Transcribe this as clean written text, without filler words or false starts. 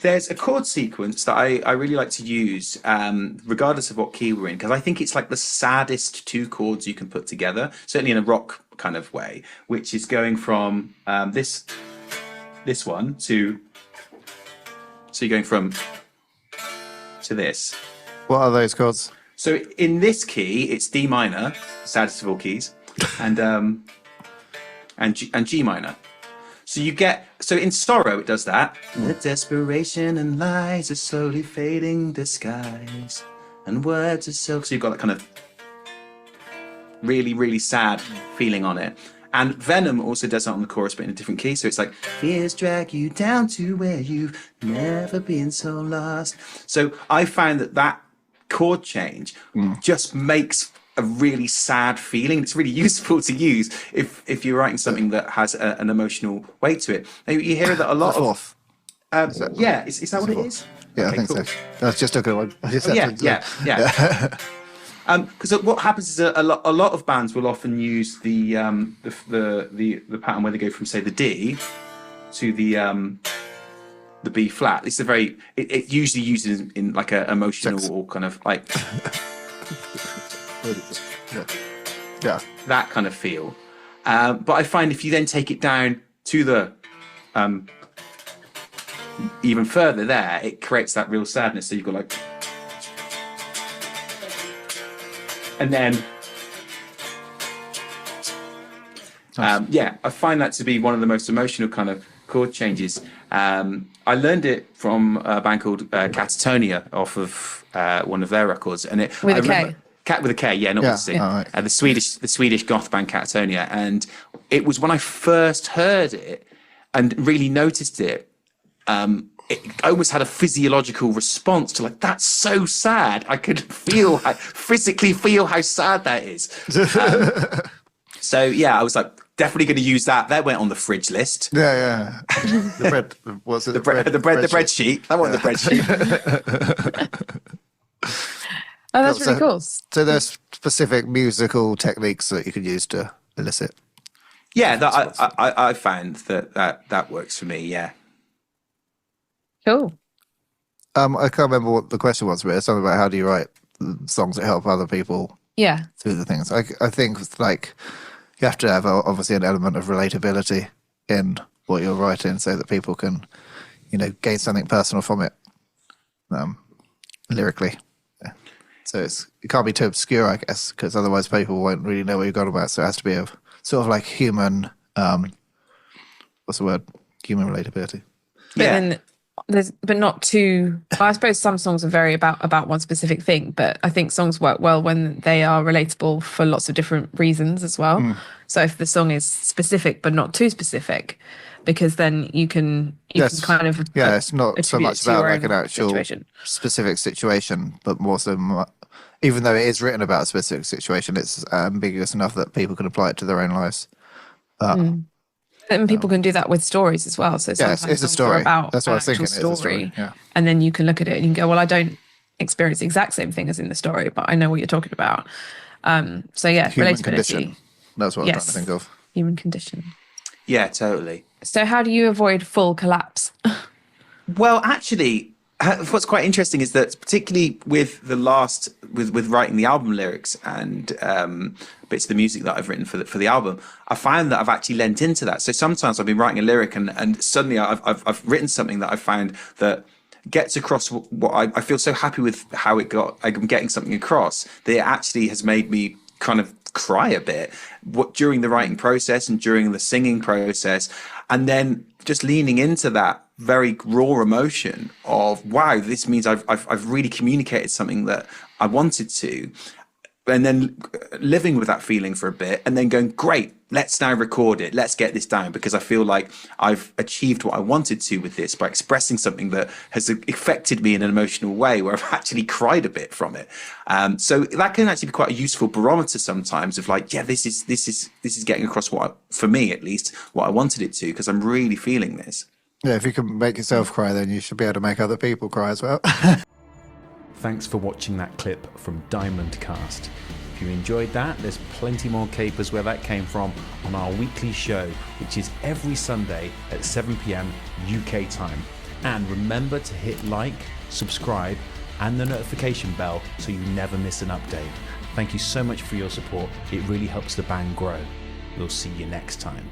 There's a chord sequence that I really like to use, regardless of what key we're in, because I think it's like the saddest two chords you can put together, certainly in a rock kind of way, which is going from this one to, so you're going from to this. What are those chords? So in this key, it's D minor, saddest of all keys, and G minor. So you get, so in Sorrow it does that. The desperation and lies are slowly fading disguise, and words are so you've got that kind of really, really sad feeling on it. And Venom also does that on the chorus, but in a different key. So it's like, fears drag you down to where you've never been so lost. So I found that chord change just makes a really sad feeling. It's really useful to use if you're writing something that has an emotional weight to it. Now, you hear that a lot of. Is that what it is? Yeah, okay, I think cool. So. That's just a good one. Yeah. Because what happens is a lot of bands will often use the pattern where they go from, say, the D to the B flat. It's it usually uses in like a emotional or kind of like that kind of feel. But I find if you then take it down to the even further there, it creates that real sadness. So you've got like, and then I find that to be one of the most emotional kind of chord changes. I learned it from a band called Katatonia off of one of their records, and it with a K. Cat with a K, not with a C. Right. The Swedish goth band Katatonia, and it was when I first heard it and really noticed it. It almost had a physiological response to like, that's so sad. I could physically feel how sad that is. So yeah, I was like, definitely going to use that. That went on the fridge list. Yeah. The bread. What's it? The bread sheet. That went on the bread sheet. Oh, that's really cool. So there's specific musical techniques that you could use to elicit. Yeah, I found that works for me. Yeah. Cool. I can't remember what the question was, but it's something about how do you write songs that help other people through the things. I think like you have to have obviously an element of relatability in what you're writing so that people can, gain something personal from it lyrically. Yeah. So it can't be too obscure, I guess, because otherwise people won't really know what you've got about. So it has to be a sort of like human, what's the word? Human relatability. But not too. Well, I suppose some songs are very about one specific thing, but I think songs work well when they are relatable for lots of different reasons as well. So if the song is specific but not too specific, because then you can kind of it's not so much about like an actual specific situation, but more so. Even though it is written about a specific situation, it's ambiguous enough that people can apply it to their own lives. And people can do that with stories as well. So sometimes it's a story. About that's what I was thinking. Story, and then you can look at it and you can go, well, I don't experience the exact same thing as in the story, but I know what you're talking about. Human relatability. Condition. That's what I'm trying to think of. Human condition. Yeah, totally. So how do you avoid full collapse? Well, actually, what's quite interesting is that particularly with with writing the album lyrics and bits of the music that I've written for the album, I found that I've actually lent into that. So sometimes I've been writing a lyric and suddenly I've written something that I found that gets across what I feel so happy with how it got. I'm getting something across that it actually has made me kind of cry a bit during the writing process and during the singing process, and then just leaning into that very raw emotion of, wow, this means I've really communicated something that I wanted to, and then living with that feeling for a bit and then going, great, let's now record it, let's get this down, because I feel like I've achieved what I wanted to with this by expressing something that has affected me in an emotional way where I've actually cried a bit from it. So that can actually be quite a useful barometer sometimes of like, yeah, this is getting across for me at least, what I wanted it to, because I'm really feeling this. Yeah, if you can make yourself cry, then you should be able to make other people cry as well. Thanks for watching that clip from Diamond Cast. If you enjoyed that, there's plenty more capers where that came from on our weekly show, which is every Sunday at 7 p.m. UK time. And remember to hit like, subscribe, and the notification bell so you never miss an update. Thank you so much for your support. It really helps the band grow. We'll see you next time.